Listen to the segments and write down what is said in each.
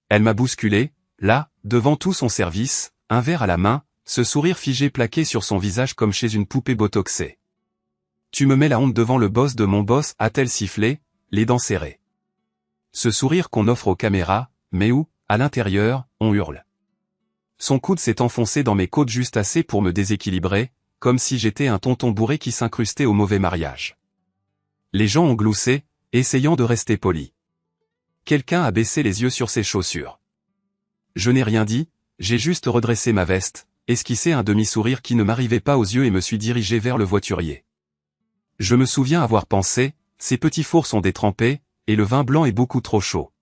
Elle m'a bousculé, là, devant tout son service, un verre à la main, ce sourire figé plaqué sur son visage comme chez une poupée botoxée. Tu me mets la honte devant le boss de mon boss, a-t-elle sifflé, les dents serrées. Ce sourire qu'on offre aux caméras, mais où, à l'intérieur, on hurle. Son coude s'est enfoncé dans mes côtes juste assez pour me déséquilibrer, comme si j'étais un tonton bourré qui s'incrustait au mauvais mariage. Les gens ont gloussé, essayant de rester polis. Quelqu'un a baissé les yeux sur ses chaussures. Je n'ai rien dit, j'ai juste redressé ma veste, esquissé un demi-sourire qui ne m'arrivait pas aux yeux et me suis dirigé vers le voiturier. Je me souviens avoir pensé, ces petits fours sont détrempés, et le vin blanc est beaucoup trop chaud.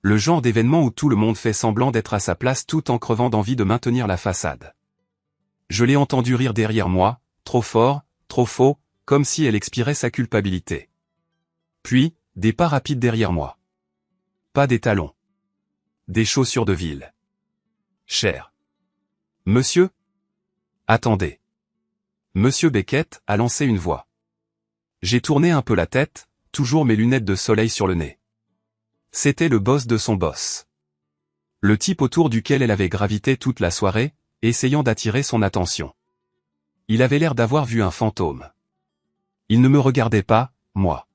Le genre d'événement où tout le monde fait semblant d'être à sa place tout en crevant d'envie de maintenir la façade. Je l'ai entendu rire derrière moi, trop fort, trop faux, comme si elle expirait sa culpabilité. Puis, des pas rapides derrière moi. Pas des talons. Des chaussures de ville. Cher. Monsieur? Attendez. Monsieur Beckett a lancé une voix. J'ai tourné un peu la tête, toujours mes lunettes de soleil sur le nez. C'était le boss de son boss. Le type autour duquel elle avait gravité toute la soirée, essayant d'attirer son attention. Il avait l'air d'avoir vu un fantôme. Il ne me regardait pas, moi.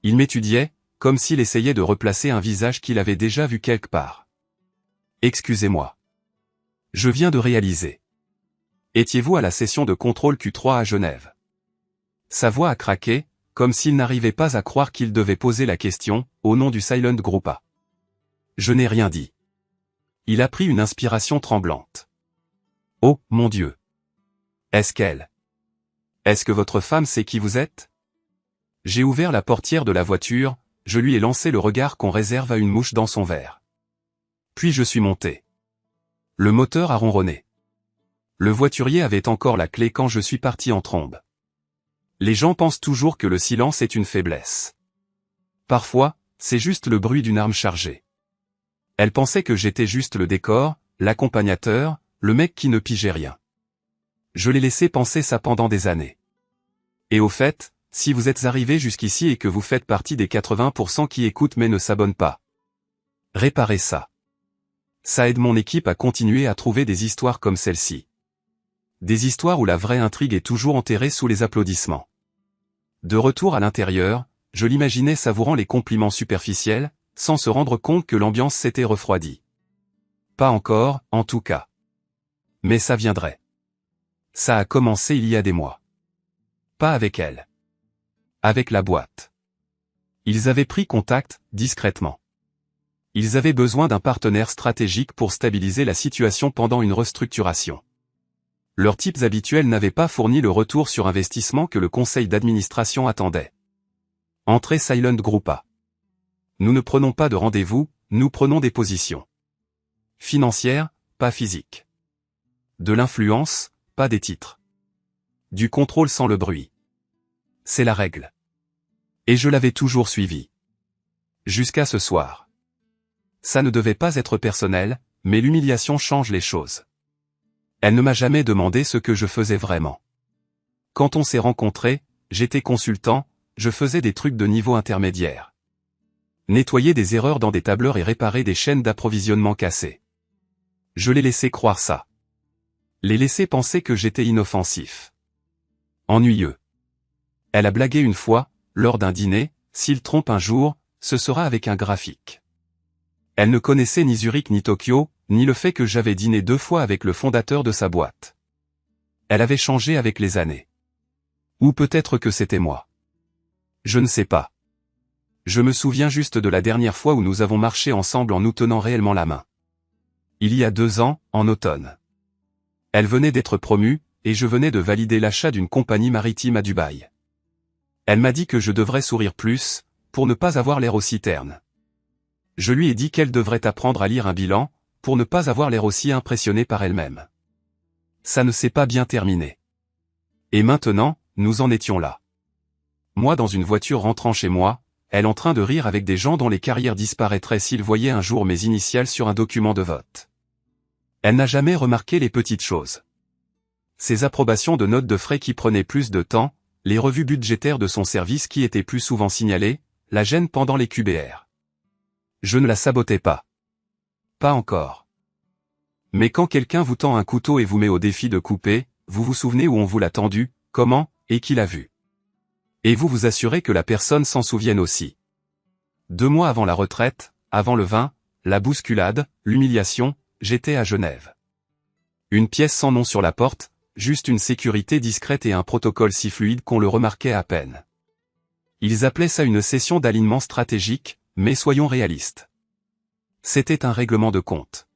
Il m'étudiait, comme s'il essayait de replacer un visage qu'il avait déjà vu quelque part. Excusez-moi. Je viens de réaliser. Étiez-vous à la session de contrôle Q3 à Genève? Sa voix a craqué, comme s'il n'arrivait pas à croire qu'il devait poser la question, au nom du Silent Groupa. Je n'ai rien dit. Il a pris une inspiration tremblante. Oh, mon Dieu. Est-ce qu'elle? Est-ce que votre femme sait qui vous êtes? J'ai ouvert la portière de la voiture, je lui ai lancé le regard qu'on réserve à une mouche dans son verre. Puis je suis monté. Le moteur a ronronné. Le voiturier avait encore la clé quand je suis parti en trombe. Les gens pensent toujours que le silence est une faiblesse. Parfois, c'est juste le bruit d'une arme chargée. Elle pensait que j'étais juste le décor, l'accompagnateur, le mec qui ne pigeait rien. Je l'ai laissé penser ça pendant des années. Et au fait, si vous êtes arrivé jusqu'ici et que vous faites partie des 80% qui écoutent mais ne s'abonnent pas, réparez ça. Ça aide mon équipe à continuer à trouver des histoires comme celle-ci. Des histoires où la vraie intrigue est toujours enterrée sous les applaudissements. De retour à l'intérieur, je l'imaginais savourant les compliments superficiels, sans se rendre compte que l'ambiance s'était refroidie. Pas encore, en tout cas. Mais ça viendrait. Ça a commencé il y a des mois. Pas avec elle. Avec la boîte. Ils avaient pris contact, discrètement. Ils avaient besoin d'un partenaire stratégique pour stabiliser la situation pendant une restructuration. Leurs types habituels n'avaient pas fourni le retour sur investissement que le conseil d'administration attendait. Entrée Silent Groupa. Nous ne prenons pas de rendez-vous, nous prenons des positions. Financières, pas physiques. De l'influence, pas des titres. Du contrôle sans le bruit. C'est la règle. Et je l'avais toujours suivi. Jusqu'à ce soir. Ça ne devait pas être personnel, mais l'humiliation change les choses. Elle ne m'a jamais demandé ce que je faisais vraiment. Quand on s'est rencontrés, j'étais consultant, je faisais des trucs de niveau intermédiaire. Nettoyer des erreurs dans des tableurs et réparer des chaînes d'approvisionnement cassées. Je l'ai laissé croire ça. Les laisser penser que j'étais inoffensif. Ennuyeux. Elle a blagué une fois, lors d'un dîner, s'il trompe un jour, ce sera avec un graphique. Elle ne connaissait ni Zurich ni Tokyo, ni le fait que j'avais dîné 2 fois avec le fondateur de sa boîte. Elle avait changé avec les années. Ou peut-être que c'était moi. Je ne sais pas. Je me souviens juste de la dernière fois où nous avons marché ensemble en nous tenant réellement la main. Il y a 2 ans, en automne. Elle venait d'être promue, et je venais de valider l'achat d'une compagnie maritime à Dubaï. Elle m'a dit que je devrais sourire plus, pour ne pas avoir l'air aussi terne. Je lui ai dit qu'elle devrait apprendre à lire un bilan, pour ne pas avoir l'air aussi impressionnée par elle-même. Ça ne s'est pas bien terminé. Et maintenant, nous en étions là. Moi dans une voiture rentrant chez moi, elle en train de rire avec des gens dont les carrières disparaîtraient s'ils voyaient un jour mes initiales sur un document de vote. Elle n'a jamais remarqué les petites choses. Ses approbations de notes de frais qui prenaient plus de temps, les revues budgétaires de son service qui étaient plus souvent signalées, la gêne pendant les QBR. Je ne la sabotais pas. Pas encore. Mais quand quelqu'un vous tend un couteau et vous met au défi de couper, vous vous souvenez où on vous l'a tendu, comment, et qui l'a vu. Et vous vous assurez que la personne s'en souvienne aussi. 2 mois avant la retraite, avant le vin, la bousculade, l'humiliation, j'étais à Genève. Une pièce sans nom sur la porte, juste une sécurité discrète et un protocole si fluide qu'on le remarquait à peine. Ils appelaient ça une session d'alignement stratégique, mais soyons réalistes. C'était un règlement de compte.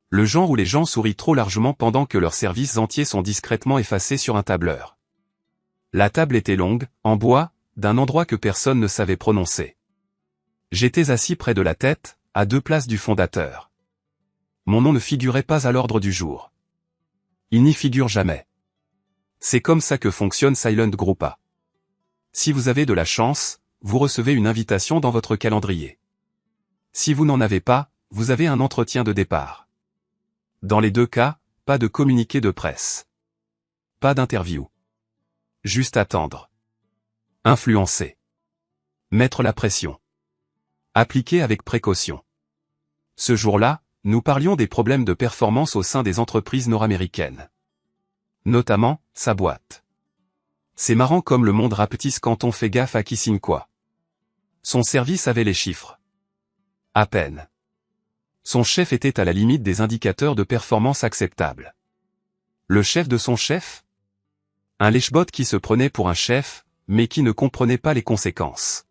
Le genre où les gens sourient trop largement pendant que leurs services entiers sont discrètement effacés sur un tableur. La table était longue, en bois, d'un endroit que personne ne savait prononcer. J'étais assis près de la tête, à 2 places du fondateur. Mon nom ne figurait pas à l'ordre du jour. Il n'y figure jamais. C'est comme ça que fonctionne Silent Groupa. Si vous avez de la chance, vous recevez une invitation dans votre calendrier. Si vous n'en avez pas, vous avez un entretien de départ. Dans les 2 cas, pas de communiqué de presse. Pas d'interview. Juste attendre. Influencer. Mettre la pression. Appliquer avec précaution. Ce jour-là, nous parlions des problèmes de performance au sein des entreprises nord-américaines. Notamment, sa boîte. C'est marrant comme le monde rapetisse quand on fait gaffe à qui signe quoi. Son service avait les chiffres. À peine. Son chef était à la limite des indicateurs de performance acceptables. Le chef de son chef? Un lèche-botte qui se prenait pour un chef, mais qui ne comprenait pas les conséquences.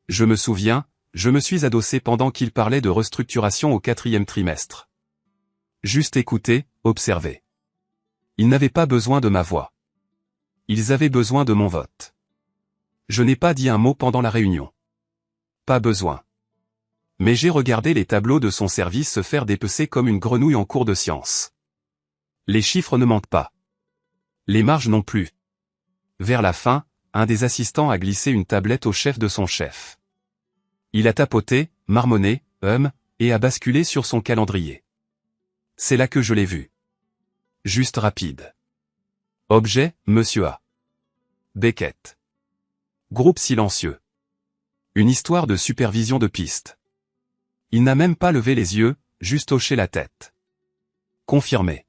Je me souviens, je me suis adossé pendant qu'il parlait de restructuration au 4e trimestre. Juste écouter, observer. Ils n'avaient pas besoin de ma voix. Ils avaient besoin de mon vote. Je n'ai pas dit un mot pendant la réunion. Pas besoin. Mais j'ai regardé les tableaux de son service se faire dépecer comme une grenouille en cours de science. Les chiffres ne mentent pas. Les marges non plus. Vers la fin, un des assistants a glissé une tablette au chef de son chef. Il a tapoté, marmonné, et a basculé sur son calendrier. C'est là que je l'ai vu. Juste rapide. Objet, Monsieur A. Beckett. Groupe silencieux. Une histoire de supervision de piste. Il n'a même pas levé les yeux, juste hoché la tête. Confirmé.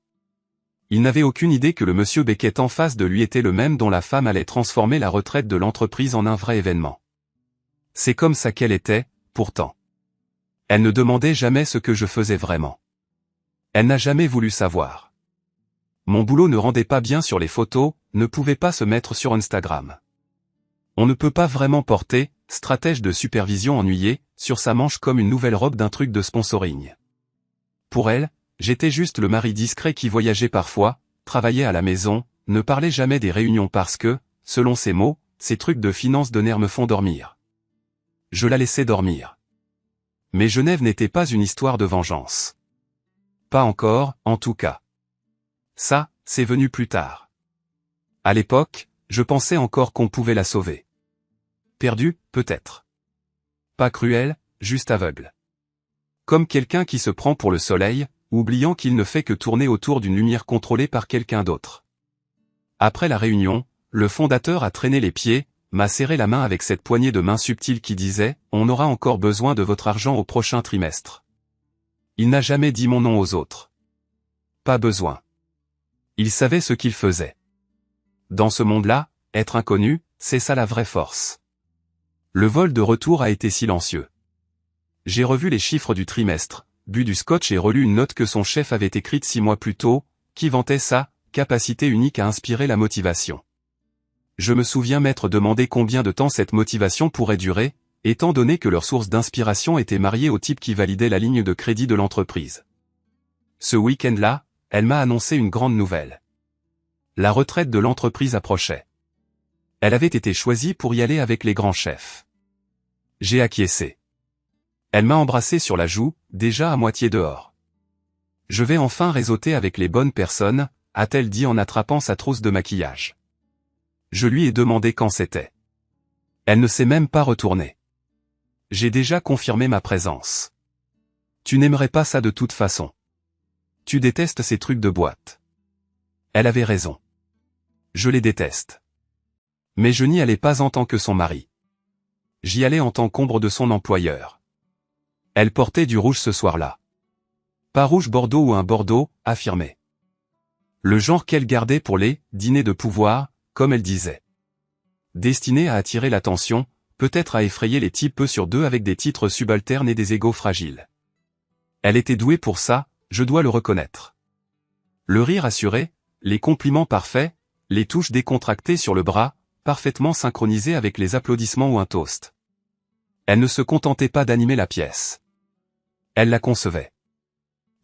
Il n'avait aucune idée que le monsieur Beckett en face de lui était le même dont la femme allait transformer la retraite de l'entreprise en un vrai événement. C'est comme ça qu'elle était, pourtant. Elle ne demandait jamais ce que je faisais vraiment. Elle n'a jamais voulu savoir. Mon boulot ne rendait pas bien sur les photos, ne pouvait pas se mettre sur Instagram. On ne peut pas vraiment porter, stratège de supervision ennuyé, sur sa manche comme une nouvelle robe d'un truc de sponsoring. Pour elle, j'étais juste le mari discret qui voyageait parfois, travaillait à la maison, ne parlait jamais des réunions parce que, selon ses mots, ces trucs de finance de nerfs me font dormir. Je la laissais dormir. Mais Genève n'était pas une histoire de vengeance. Pas encore, en tout cas. Ça, c'est venu plus tard. À l'époque, je pensais encore qu'on pouvait la sauver. Perdue, peut-être. Pas cruelle, juste aveugle. Comme quelqu'un qui se prend pour le soleil, oubliant qu'il ne fait que tourner autour d'une lumière contrôlée par quelqu'un d'autre. Après la réunion, le fondateur a traîné les pieds, m'a serré la main avec cette poignée de main subtile qui disait « On aura encore besoin de votre argent au prochain trimestre ». Il n'a jamais dit mon nom aux autres. Pas besoin. Il savait ce qu'il faisait. Dans ce monde-là, être inconnu, c'est ça la vraie force. Le vol de retour a été silencieux. J'ai revu les chiffres du trimestre, bu du scotch et relu une note que son chef avait écrite 6 mois plus tôt, qui vantait sa capacité unique à inspirer la motivation. Je me souviens m'être demandé combien de temps cette motivation pourrait durer, étant donné que leur source d'inspiration était mariée au type qui validait la ligne de crédit de l'entreprise. Ce week-end-là, elle m'a annoncé une grande nouvelle. La retraite de l'entreprise approchait. Elle avait été choisie pour y aller avec les grands chefs. J'ai acquiescé. Elle m'a embrassé sur la joue, déjà à moitié dehors. Je vais enfin réseauter avec les bonnes personnes, a-t-elle dit en attrapant sa trousse de maquillage. Je lui ai demandé quand c'était. Elle ne s'est même pas retournée. J'ai déjà confirmé ma présence. Tu n'aimerais pas ça de toute façon. Tu détestes ces trucs de boîte. Elle avait raison. Je les déteste. Mais je n'y allais pas en tant que son mari. J'y allais en tant qu'ombre de son employeur. Elle portait du rouge ce soir-là. Pas rouge Bordeaux ou un Bordeaux, affirmait. Le genre qu'elle gardait pour les « dîners de pouvoir », comme elle disait. Destiné à attirer l'attention, peut-être à effrayer les types peu sur deux avec des titres subalternes et des égos fragiles. Elle était douée pour ça, je dois le reconnaître. Le rire assuré, les compliments parfaits, les touches décontractées sur le bras, parfaitement synchronisées avec les applaudissements ou un toast. Elle ne se contentait pas d'animer la pièce. Elle la concevait.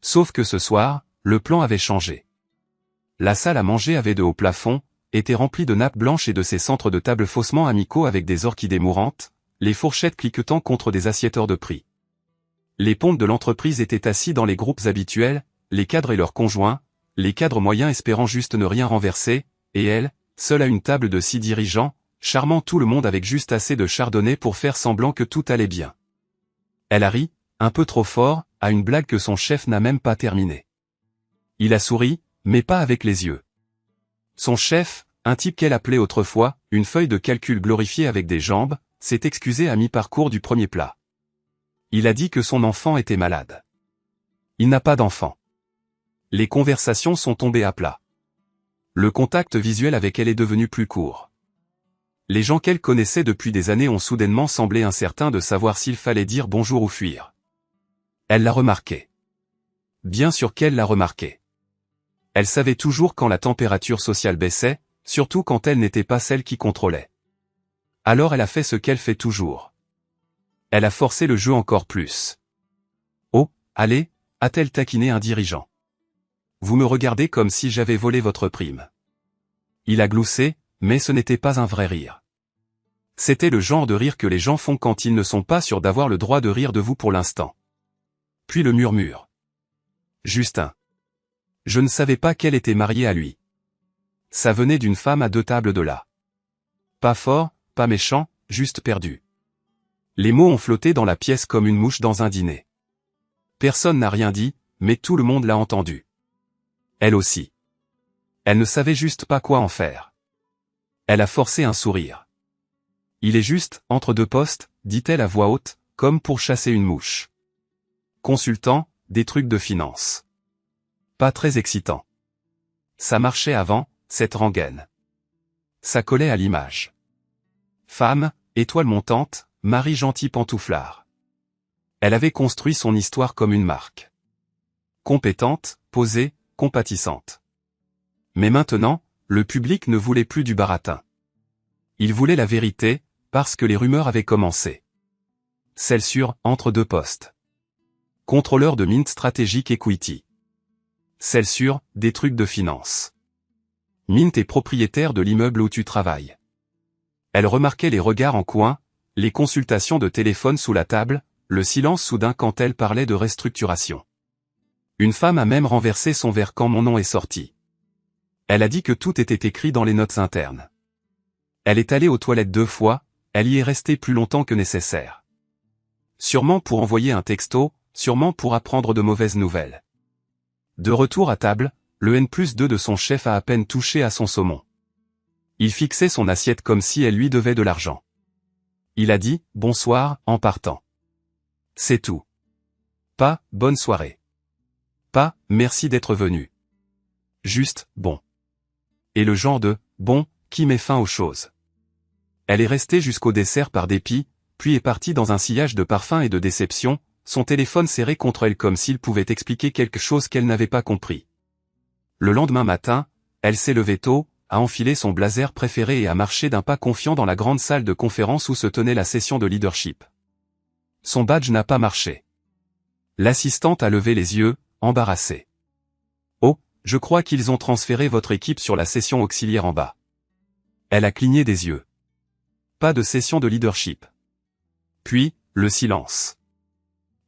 Sauf que ce soir, le plan avait changé. La salle à manger avait de hauts plafonds, était remplie de nappes blanches et de ces centres de table faussement amicaux avec des orchidées mourantes, les fourchettes cliquetant contre des assiettes hors de prix. Les pontes de l'entreprise étaient assis dans les groupes habituels, les cadres et leurs conjoints, les cadres moyens espérant juste ne rien renverser, et elle, seule à une table de 6 dirigeants, charmant tout le monde avec juste assez de chardonnay pour faire semblant que tout allait bien. Elle a ri, un peu trop fort, à une blague que son chef n'a même pas terminée. Il a souri, mais pas avec les yeux. Son chef, un type qu'elle appelait autrefois, une feuille de calcul glorifiée avec des jambes, s'est excusé à mi-parcours du premier plat. Il a dit que son enfant était malade. Il n'a pas d'enfant. Les conversations sont tombées à plat. Le contact visuel avec elle est devenu plus court. Les gens qu'elle connaissait depuis des années ont soudainement semblé incertains de savoir s'il fallait dire bonjour ou fuir. Elle l'a remarqué. Bien sûr qu'elle l'a remarqué. Elle savait toujours quand la température sociale baissait, surtout quand elle n'était pas celle qui contrôlait. Alors elle a fait ce qu'elle fait toujours. Elle a forcé le jeu encore plus. Oh, allez, a-t-elle taquiné un dirigeant. Vous me regardez comme si j'avais volé votre prime. Il a gloussé, mais ce n'était pas un vrai rire. C'était le genre de rire que les gens font quand ils ne sont pas sûrs d'avoir le droit de rire de vous pour l'instant. Puis le murmure. Justin. Je ne savais pas qu'elle était mariée à lui. Ça venait d'une femme à 2 tables de là. Pas fort, pas méchant, juste perdu. Les mots ont flotté dans la pièce comme une mouche dans un dîner. Personne n'a rien dit, mais tout le monde l'a entendu. Elle aussi. Elle ne savait juste pas quoi en faire. Elle a forcé un sourire. Il est juste, entre 2 postes, dit-elle à voix haute, comme pour chasser une mouche. Consultant, des trucs de finance. Pas très excitant. Ça marchait avant, cette rengaine. Ça collait à l'image. Femme, étoile montante, mari gentil pantouflard. Elle avait construit son histoire comme une marque. Compétente, posée, compatissante. Mais maintenant, le public ne voulait plus du baratin. Il voulait la vérité, parce que les rumeurs avaient commencé. Celle sur, entre 2 postes. Contrôleur de Mint Strategic Equity. Celle sur, des trucs de finance. Mint est propriétaire de l'immeuble où tu travailles. Elle remarquait les regards en coin, les consultations de téléphone sous la table, le silence soudain quand elle parlait de restructuration. Une femme a même renversé son verre quand mon nom est sorti. Elle a dit que tout était écrit dans les notes internes. Elle est allée aux toilettes 2 fois, elle y est restée plus longtemps que nécessaire. Sûrement pour envoyer un texto, sûrement pour apprendre de mauvaises nouvelles. De retour à table, le N+2 de son chef a à peine touché à son saumon. Il fixait son assiette comme si elle lui devait de l'argent. Il a dit « bonsoir » en partant. C'est tout. Pas « bonne soirée ». Pas « merci d'être venu ». Juste « bon ». Et le genre de « bon » qui met fin aux choses. Elle est restée jusqu'au dessert par dépit, puis est partie dans un sillage de parfum et de déception, son téléphone serré contre elle comme s'il pouvait expliquer quelque chose qu'elle n'avait pas compris. Le lendemain matin, elle s'est levée tôt, a enfilé son blazer préféré et a marché d'un pas confiant dans la grande salle de conférence où se tenait la session de leadership. Son badge n'a pas marché. L'assistante a levé les yeux, embarrassée. « Oh, je crois qu'ils ont transféré votre équipe sur la session auxiliaire en bas. » Elle a cligné des yeux. Pas de session de leadership. Puis, le silence.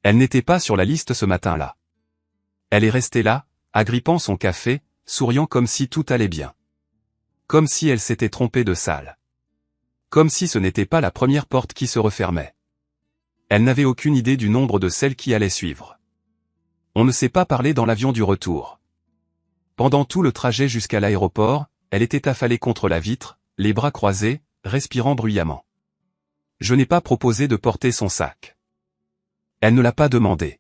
Elle n'était pas sur la liste ce matin-là. Elle est restée là, agrippant son café, souriant comme si tout allait bien. Comme si elle s'était trompée de salle. Comme si ce n'était pas la première porte qui se refermait. Elle n'avait aucune idée du nombre de celles qui allaient suivre. On ne s'est pas parlé dans l'avion du retour. Pendant tout le trajet jusqu'à l'aéroport, elle était affalée contre la vitre, les bras croisés, respirant bruyamment. Je n'ai pas proposé de porter son sac. Elle ne l'a pas demandé.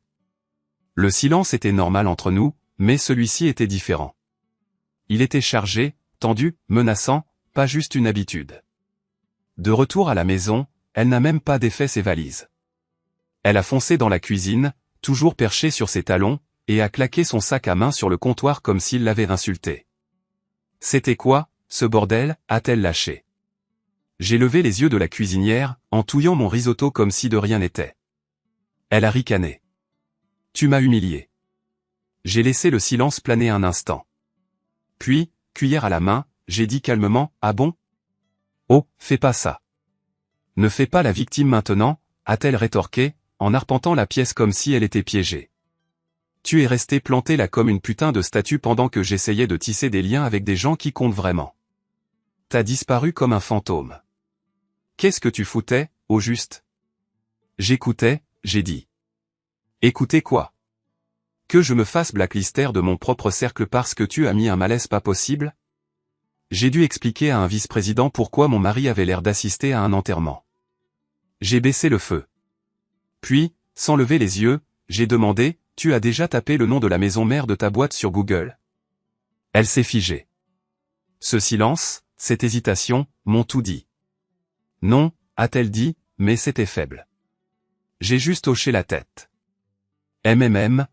Le silence était normal entre nous, mais celui-ci était différent. Il était chargé, tendu, menaçant, pas juste une habitude. De retour à la maison, elle n'a même pas défait ses valises. Elle a foncé dans la cuisine, toujours perchée sur ses talons, et a claqué son sac à main sur le comptoir comme s'il l'avait insulté. C'était quoi, ce bordel, a-t-elle lâché. J'ai levé les yeux de la cuisinière, en touillant mon risotto comme si de rien n'était. Elle a ricané. Tu m'as humilié. J'ai laissé le silence planer un instant. Puis, cuillère à la main, j'ai dit calmement, ah bon? Oh, fais pas ça. Ne fais pas la victime maintenant, a-t-elle rétorqué, en arpentant la pièce comme si elle était piégée. Tu es resté planté là comme une putain de statue pendant que j'essayais de tisser des liens avec des gens qui comptent vraiment. T'as disparu comme un fantôme. Qu'est-ce que tu foutais, au juste? J'écoutais, j'ai dit. Écoutez quoi? Que je me fasse blacklister de mon propre cercle parce que tu as mis un malaise pas possible? J'ai dû expliquer à un vice-président pourquoi mon mari avait l'air d'assister à un enterrement. J'ai baissé le feu. Puis, sans lever les yeux, j'ai demandé, tu as déjà tapé le nom de la maison mère de ta boîte sur Google? Elle s'est figée. Ce silence, cette hésitation, m'ont tout dit. Non, a-t-elle dit, mais c'était faible. J'ai juste hoché la tête.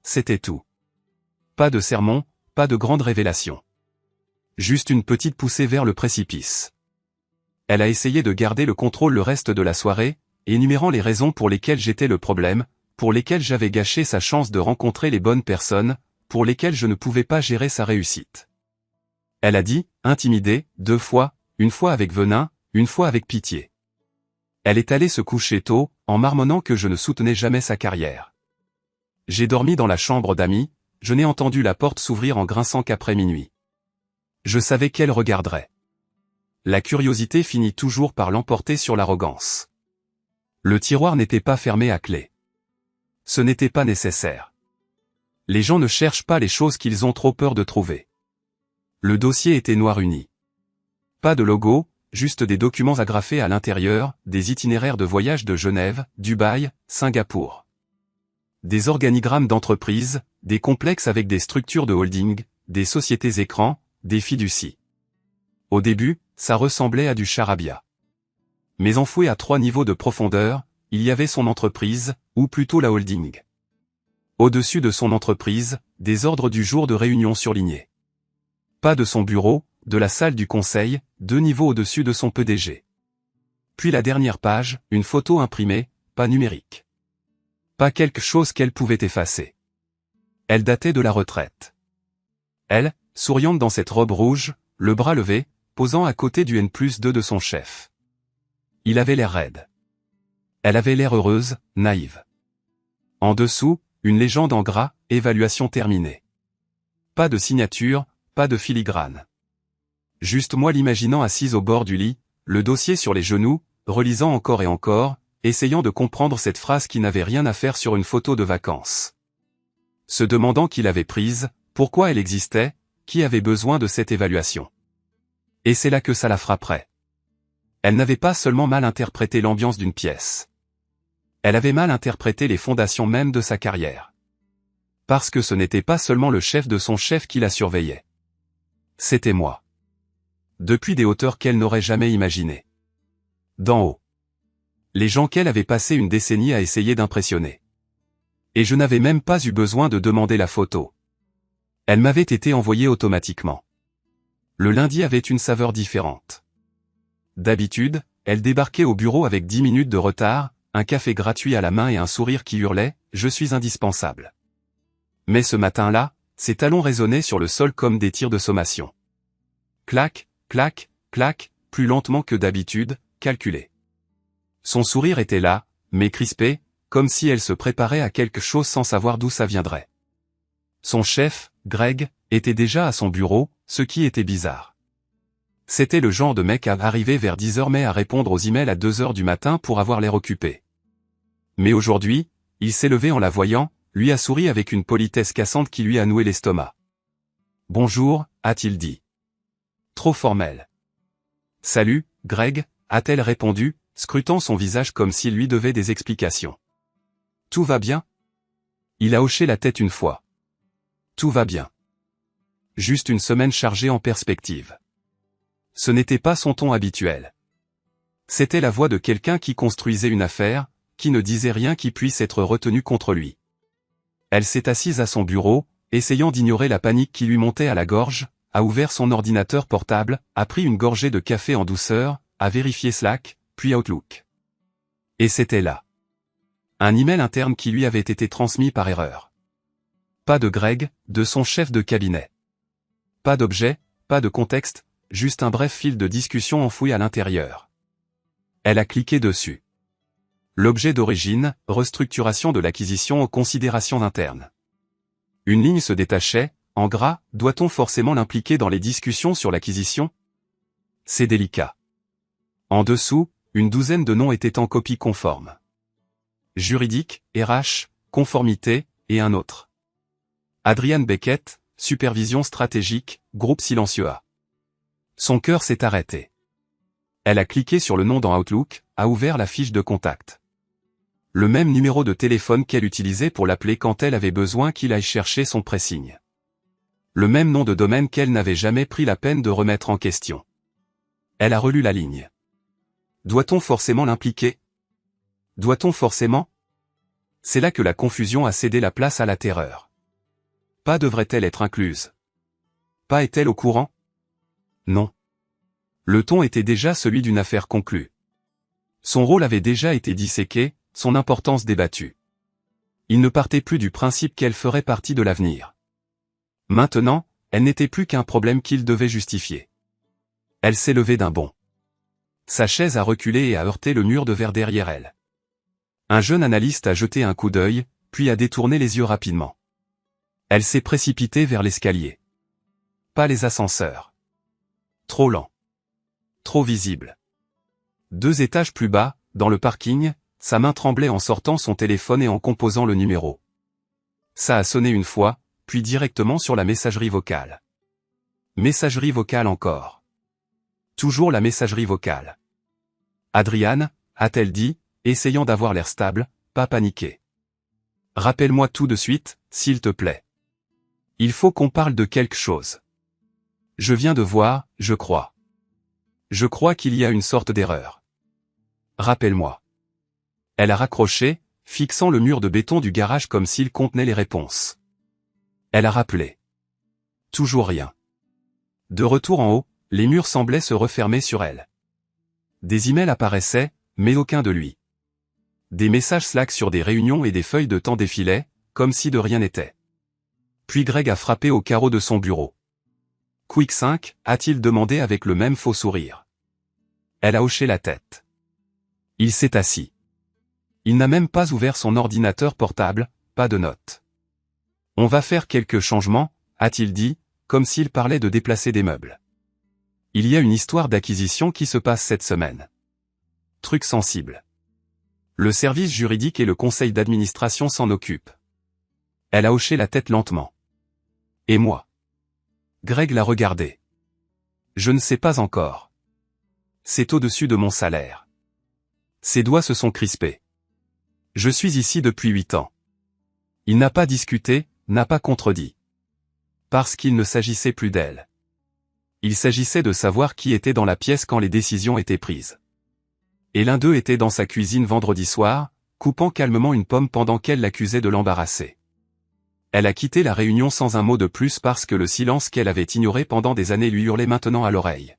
C'était tout. Pas de sermon, pas de grande révélation. Juste une petite poussée vers le précipice. Elle a essayé de garder le contrôle le reste de la soirée, énumérant les raisons pour lesquelles j'étais le problème, pour lesquelles j'avais gâché sa chance de rencontrer les bonnes personnes, pour lesquelles je ne pouvais pas gérer sa réussite. Elle a dit, intimidée, 2 fois, une fois avec venin, une fois avec pitié. Elle est allée se coucher tôt, en marmonnant que je ne soutenais jamais sa carrière. J'ai dormi dans la chambre d'amis, je n'ai entendu la porte s'ouvrir en grinçant qu'après minuit. Je savais qu'elle regarderait. La curiosité finit toujours par l'emporter sur l'arrogance. Le tiroir n'était pas fermé à clé. Ce n'était pas nécessaire. Les gens ne cherchent pas les choses qu'ils ont trop peur de trouver. Le dossier était noir uni. Pas de logo, juste des documents agrafés à l'intérieur, des itinéraires de voyage de Genève, Dubaï, Singapour. Des organigrammes d'entreprises, des complexes avec des structures de holding, des sociétés écrans, des fiducies. Au début, ça ressemblait à du charabia. Mais enfoué à 3 niveaux de profondeur, il y avait son entreprise, ou plutôt la holding. Au-dessus de son entreprise, des ordres du jour de réunion surlignés. Pas de son bureau, de la salle du conseil, 2 niveaux au-dessus de son PDG. Puis la dernière page, une photo imprimée, pas numérique. Pas quelque chose qu'elle pouvait effacer. Elle datait de la retraite. Elle, souriante dans cette robe rouge, le bras levé, posant à côté du N+2 de son chef. Il avait l'air raide. Elle avait l'air heureuse, naïve. En dessous, une légende en gras, évaluation terminée. Pas de signature, pas de filigrane. Juste moi l'imaginant assise au bord du lit, le dossier sur les genoux, relisant encore et encore, essayant de comprendre cette phrase qui n'avait rien à faire sur une photo de vacances. Se demandant qui l'avait prise, pourquoi elle existait, qui avait besoin de cette évaluation. Et c'est là que ça la frapperait. Elle n'avait pas seulement mal interprété l'ambiance d'une pièce. Elle avait mal interprété les fondations même de sa carrière. Parce que ce n'était pas seulement le chef de son chef qui la surveillait. C'était moi. Depuis des hauteurs qu'elle n'aurait jamais imaginées. D'en haut. Les gens qu'elle avait passé une décennie à essayer d'impressionner. Et je n'avais même pas eu besoin de demander la photo. Elle m'avait été envoyée automatiquement. Le lundi avait une saveur différente. D'habitude, elle débarquait au bureau avec 10 minutes de retard, un café gratuit à la main et un sourire qui hurlait « Je suis indispensable ». Mais ce matin-là, ses talons résonnaient sur le sol comme des tirs de sommation. Clac, clac, clac, plus lentement que d'habitude, calculé. Son sourire était là, mais crispé, comme si elle se préparait à quelque chose sans savoir d'où ça viendrait. Son chef, Greg, était déjà à son bureau, ce qui était bizarre. C'était le genre de mec à arriver vers 10h mais à répondre aux emails à 2h du matin pour avoir l'air occupé. Mais aujourd'hui, il s'est levé en la voyant, lui a souri avec une politesse cassante qui lui a noué l'estomac. « Bonjour », a-t-il dit. Trop formel. « Salut, Greg », a-t-elle répondu, scrutant son visage comme s'il lui devait des explications. « Tout va bien ? Il a hoché la tête une fois. Tout va bien. Juste une semaine chargée en perspective. Ce n'était pas son ton habituel. C'était la voix de quelqu'un qui construisait une affaire, qui ne disait rien qui puisse être retenu contre lui. Elle s'est assise à son bureau, essayant d'ignorer la panique qui lui montait à la gorge, a ouvert son ordinateur portable, a pris une gorgée de café en douceur, a vérifié Slack, puis Outlook. Et c'était là. Un email interne qui lui avait été transmis par erreur. Pas de Greg, de son chef de cabinet. Pas d'objet, pas de contexte, juste un bref fil de discussion enfoui à l'intérieur. Elle a cliqué dessus. L'objet d'origine, restructuration de l'acquisition aux considérations internes. Une ligne se détachait, en gras, doit-on forcément l'impliquer dans les discussions sur l'acquisition? C'est délicat. En dessous, une douzaine de noms étaient en copie conforme. Juridique, RH, conformité, et un autre. Adrian Beckett, supervision stratégique, groupe silencieux A. Son cœur s'est arrêté. Elle a cliqué sur le nom dans Outlook, a ouvert la fiche de contact. Le même numéro de téléphone qu'elle utilisait pour l'appeler quand elle avait besoin qu'il aille chercher son pressing. Le même nom de domaine qu'elle n'avait jamais pris la peine de remettre en question. Elle a relu la ligne. Doit-on forcément l'impliquer? Doit-on forcément? C'est là que la confusion a cédé la place à la terreur. Pas devrait-elle être incluse? Pas est-elle au courant? Non. Le ton était déjà celui d'une affaire conclue. Son rôle avait déjà été disséqué, son importance débattue. Il ne partait plus du principe qu'elle ferait partie de l'avenir. Maintenant, elle n'était plus qu'un problème qu'il devait justifier. Elle s'est levée d'un bond. Sa chaise a reculé et a heurté le mur de verre derrière elle. Un jeune analyste a jeté un coup d'œil, puis a détourné les yeux rapidement. Elle s'est précipitée vers l'escalier. Pas les ascenseurs. Trop lent. Trop visible. 2 étages plus bas, dans le parking, sa main tremblait en sortant son téléphone et en composant le numéro. Ça a sonné une fois, puis directement sur la messagerie vocale. Messagerie vocale encore. Toujours la messagerie vocale. Adriane, a-t-elle dit, essayant d'avoir l'air stable, pas paniqué. Rappelle-moi tout de suite, s'il te plaît. Il faut qu'on parle de quelque chose. Je viens de voir, je crois. Je crois qu'il y a une sorte d'erreur. Rappelle-moi. Elle a raccroché, fixant le mur de béton du garage comme s'il contenait les réponses. Elle a rappelé. Toujours rien. De retour en haut, les murs semblaient se refermer sur elle. Des emails apparaissaient, mais aucun de lui. Des messages Slack sur des réunions et des feuilles de temps défilaient, comme si de rien n'était. Puis Greg a frappé au carreau de son bureau. Quick 5, a-t-il demandé avec le même faux sourire. Elle a hoché la tête. Il s'est assis. Il n'a même pas ouvert son ordinateur portable, pas de notes. On va faire quelques changements, a-t-il dit, comme s'il parlait de déplacer des meubles. Il y a une histoire d'acquisition qui se passe cette semaine. Truc sensible. Le service juridique et le conseil d'administration s'en occupent. Elle a hoché la tête lentement. Et moi? Greg l'a regardé. Je ne sais pas encore. C'est au-dessus de mon salaire. Ses doigts se sont crispés. Je suis ici depuis 8 ans. Il n'a pas discuté, n'a pas contredit. Parce qu'il ne s'agissait plus d'elle. Il s'agissait de savoir qui était dans la pièce quand les décisions étaient prises. Et l'un d'eux était dans sa cuisine vendredi soir, coupant calmement une pomme pendant qu'elle l'accusait de l'embarrasser. Elle a quitté la réunion sans un mot de plus parce que le silence qu'elle avait ignoré pendant des années lui hurlait maintenant à l'oreille.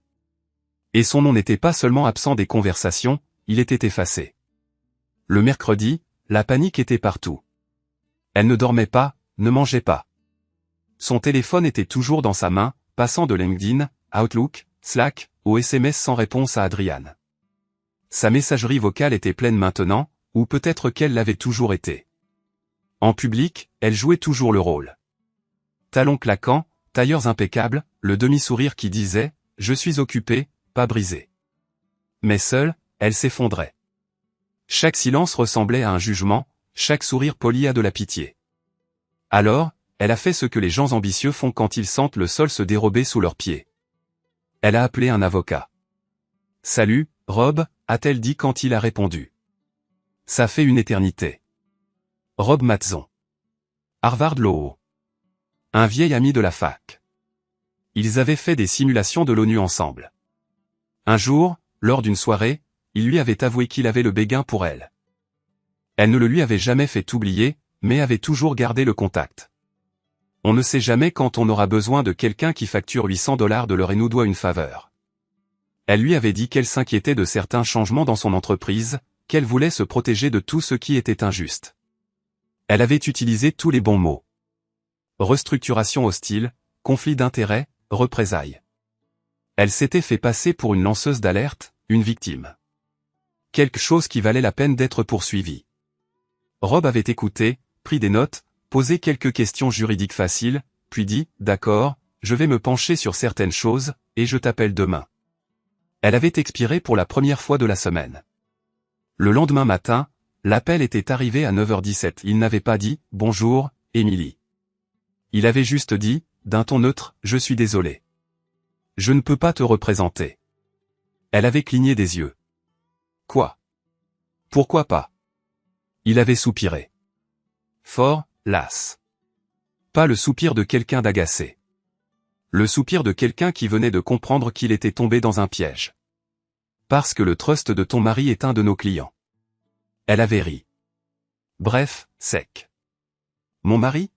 Et son nom n'était pas seulement absent des conversations, il était effacé. Le mercredi, la panique était partout. Elle ne dormait pas, ne mangeait pas. Son téléphone était toujours dans sa main, passant de LinkedIn, Outlook, Slack, aux SMS sans réponse à Adriane. Sa messagerie vocale était pleine maintenant, ou peut-être qu'elle l'avait toujours été. En public, elle jouait toujours le rôle. Talons claquants, tailleurs impeccables, le demi-sourire qui disait « Je suis occupé, pas brisé ». Mais seule, elle s'effondrait. Chaque silence ressemblait à un jugement, chaque sourire poli à de la pitié. Alors, elle a fait ce que les gens ambitieux font quand ils sentent le sol se dérober sous leurs pieds. Elle a appelé un avocat. « Salut, Rob », a-t-elle dit quand il a répondu. « Ça fait une éternité. » Rob Matzon. Harvard Law. Un vieil ami de la fac. Ils avaient fait des simulations de l'ONU ensemble. Un jour, lors d'une soirée, il lui avait avoué qu'il avait le béguin pour elle. Elle ne le lui avait jamais fait oublier, mais avait toujours gardé le contact. On ne sait jamais quand on aura besoin de quelqu'un qui facture $800 de l'heure et nous doit une faveur. Elle lui avait dit qu'elle s'inquiétait de certains changements dans son entreprise, qu'elle voulait se protéger de tout ce qui était injuste. Elle avait utilisé tous les bons mots. Restructuration hostile, conflit d'intérêts, représailles. Elle s'était fait passer pour une lanceuse d'alerte, une victime. Quelque chose qui valait la peine d'être poursuivie. Rob avait écouté, pris des notes, posé quelques questions juridiques faciles, puis dit « D'accord, je vais me pencher sur certaines choses, et je t'appelle demain. » Elle avait expiré pour la première fois de la semaine. Le lendemain matin, l'appel était arrivé à 9h17. Il n'avait pas dit « Bonjour, Emily ». Il avait juste dit, d'un ton neutre, « Je suis désolé. Je ne peux pas te représenter. » Elle avait cligné des yeux. « Quoi? Pourquoi pas ?» Il avait soupiré. Fort, las. Pas le soupir de quelqu'un d'agacé. Le soupir de quelqu'un qui venait de comprendre qu'il était tombé dans un piège. Parce que le trust de ton mari est un de nos clients. Elle avait ri. Bref, sec. Mon mari?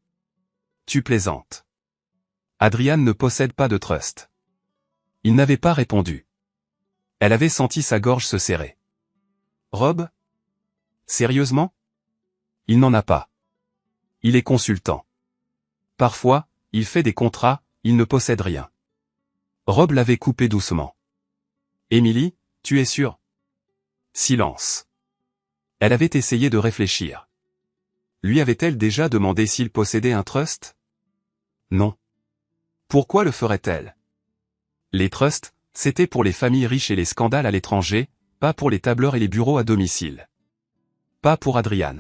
Tu plaisantes. Adrian ne possède pas de trust. Il n'avait pas répondu. Elle avait senti sa gorge se serrer. Rob? Sérieusement? Il n'en a pas. Il est consultant. Parfois, il fait des contrats, il ne possède rien. Rob l'avait coupé doucement. Emily, tu es sûre? Silence. Elle avait essayé de réfléchir. Lui avait-elle déjà demandé s'il possédait un trust? Non. Pourquoi le ferait-elle? Les trusts, c'était pour les familles riches et les scandales à l'étranger, pas pour les tableurs et les bureaux à domicile. Pas pour Adrian.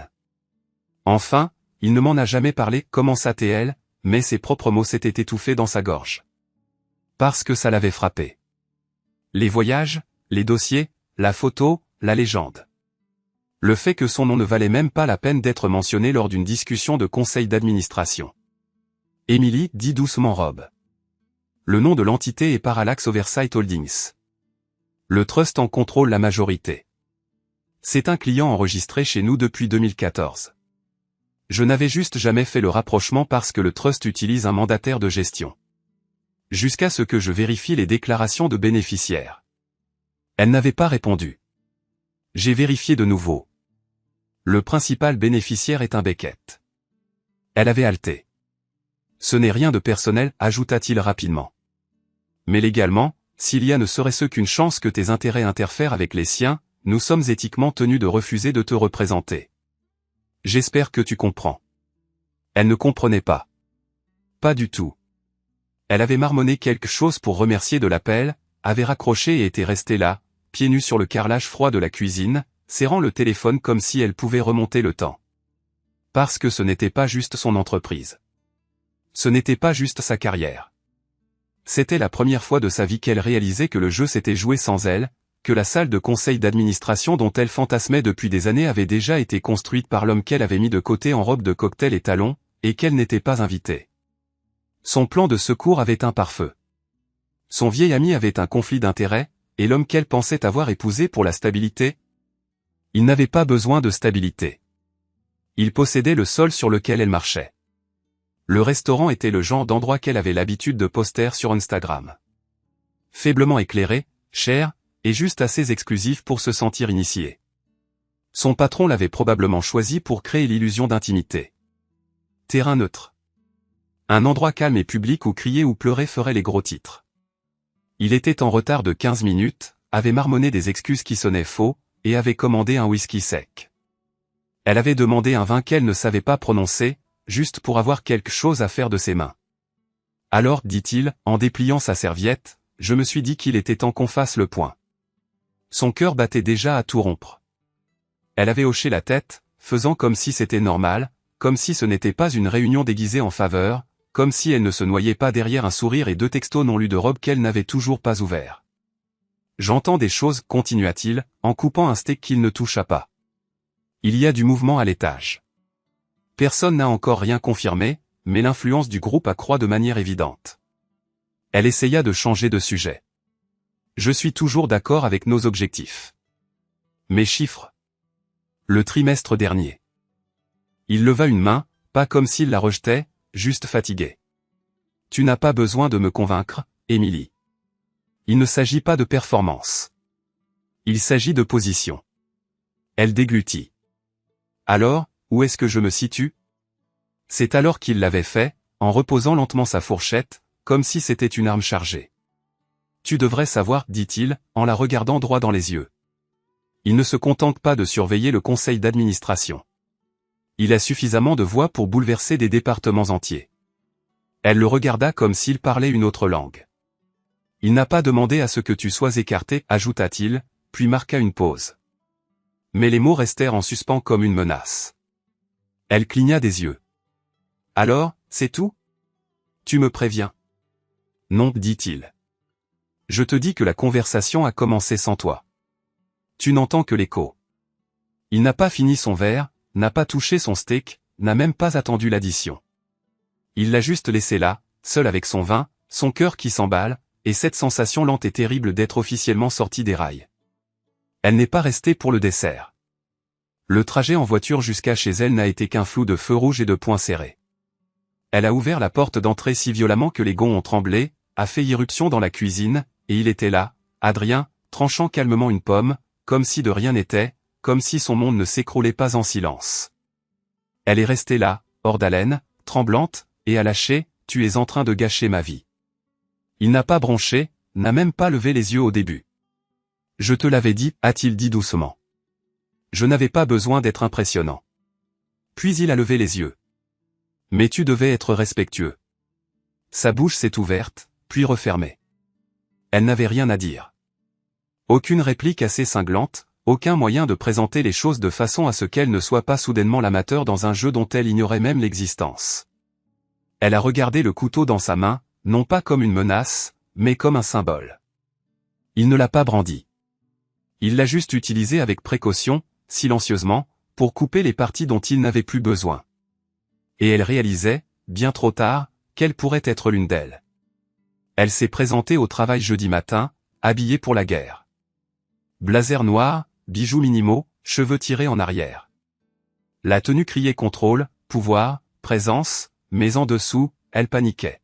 Enfin, il ne m'en a jamais parlé, commença-t-elle, mais ses propres mots s'étaient étouffés dans sa gorge. Parce que ça l'avait frappé. Les voyages, les dossiers, la photo, la légende. Le fait que son nom ne valait même pas la peine d'être mentionné lors d'une discussion de conseil d'administration. Emily, dit doucement Rob. Le nom de l'entité est Parallax Oversight Holdings. Le trust en contrôle la majorité. C'est un client enregistré chez nous depuis 2014. Je n'avais juste jamais fait le rapprochement parce que le trust utilise un mandataire de gestion. Jusqu'à ce que je vérifie les déclarations de bénéficiaires. Elle n'avait pas répondu. J'ai vérifié de nouveau. Le principal bénéficiaire est un Beckett. Elle avait halté. Ce n'est rien de personnel, ajouta-t-il rapidement. Mais légalement, s'il y a ne serait-ce qu'une chance que tes intérêts interfèrent avec les siens, nous sommes éthiquement tenus de refuser de te représenter. J'espère que tu comprends. Elle ne comprenait pas. Pas du tout. Elle avait marmonné quelque chose pour remercier de l'appel, avait raccroché et était restée là, pieds nus sur le carrelage froid de la cuisine, serrant le téléphone comme si elle pouvait remonter le temps. Parce que ce n'était pas juste son entreprise. Ce n'était pas juste sa carrière. C'était la première fois de sa vie qu'elle réalisait que le jeu s'était joué sans elle, que la salle de conseil d'administration dont elle fantasmait depuis des années avait déjà été construite par l'homme qu'elle avait mis de côté en robe de cocktail et talons, et qu'elle n'était pas invitée. Son plan de secours avait un pare-feu. Son vieil ami avait un conflit d'intérêts, et l'homme qu'elle pensait avoir épousé pour la stabilité? Il n'avait pas besoin de stabilité. Il possédait le sol sur lequel elle marchait. Le restaurant était le genre d'endroit qu'elle avait l'habitude de poster sur Instagram. Faiblement éclairé, cher, et juste assez exclusif pour se sentir initié. Son patron l'avait probablement choisi pour créer l'illusion d'intimité. Terrain neutre. Un endroit calme et public où crier ou pleurer ferait les gros titres. Il était en retard de 15 minutes, avait marmonné des excuses qui sonnaient faux, et avait commandé un whisky sec. Elle avait demandé un vin qu'elle ne savait pas prononcer, juste pour avoir quelque chose à faire de ses mains. Alors, dit-il, en dépliant sa serviette, je me suis dit qu'il était temps qu'on fasse le point. Son cœur battait déjà à tout rompre. Elle avait hoché la tête, faisant comme si c'était normal, comme si ce n'était pas une réunion déguisée en faveur, comme si elle ne se noyait pas derrière un sourire et 2 textos non lus de Rob qu'elle n'avait toujours pas ouverts. J'entends des choses, continua-t-il, en coupant un steak qu'il ne toucha pas. Il y a du mouvement à l'étage. Personne n'a encore rien confirmé, mais l'influence du groupe accroît de manière évidente. Elle essaya de changer de sujet. Je suis toujours d'accord avec nos objectifs. Mes chiffres. Le trimestre dernier. Il leva une main, pas comme s'il la rejetait, juste fatigué. Tu n'as pas besoin de me convaincre, Émilie. Il ne s'agit pas de performance. Il s'agit de position. Elle déglutit. Alors, où est-ce que je me situe? C'est alors qu'il l'avait fait, en reposant lentement sa fourchette, comme si c'était une arme chargée. Tu devrais savoir, dit-il, en la regardant droit dans les yeux. Il ne se contente pas de surveiller le conseil d'administration. Il a suffisamment de voix pour bouleverser des départements entiers. Elle le regarda comme s'il parlait une autre langue. Il n'a pas demandé à ce que tu sois écarté, ajouta-t-il, puis marqua une pause. Mais les mots restèrent en suspens comme une menace. Elle cligna des yeux. Alors, c'est tout? Tu me préviens? Non, dit-il. Je te dis que la conversation a commencé sans toi. Tu n'entends que l'écho. Il n'a pas fini son verre, n'a pas touché son steak, n'a même pas attendu l'addition. Il l'a juste laissé là, seul avec son vin, son cœur qui s'emballe, et cette sensation lente et terrible d'être officiellement sorti des rails. Elle n'est pas restée pour le dessert. Le trajet en voiture jusqu'à chez elle n'a été qu'un flou de feux rouges et de poings serrés. Elle a ouvert la porte d'entrée si violemment que les gonds ont tremblé, a fait irruption dans la cuisine, et il était là, Adrien, tranchant calmement une pomme, comme si de rien n'était, comme si son monde ne s'écroulait pas en silence. Elle est restée là, hors d'haleine, tremblante, et a lâché, tu es en train de gâcher ma vie. Il n'a pas bronché, n'a même pas levé les yeux au début. Je te l'avais dit, a-t-il dit doucement. Je n'avais pas besoin d'être impressionnant. Puis il a levé les yeux. Mais tu devais être respectueux. Sa bouche s'est ouverte, puis refermée. Elle n'avait rien à dire. Aucune réplique assez cinglante, aucun moyen de présenter les choses de façon à ce qu'elle ne soit pas soudainement l'amateur dans un jeu dont elle ignorait même l'existence. Elle a regardé le couteau dans sa main, non pas comme une menace, mais comme un symbole. Il ne l'a pas brandi. Il l'a juste utilisé avec précaution, silencieusement, pour couper les parties dont il n'avait plus besoin. Et elle réalisait, bien trop tard, qu'elle pourrait être l'une d'elles. Elle s'est présentée au travail jeudi matin, habillée pour la guerre. Blazer noir, bijoux minimaux, cheveux tirés en arrière. La tenue criait contrôle, pouvoir, présence, mais en dessous, elle paniquait.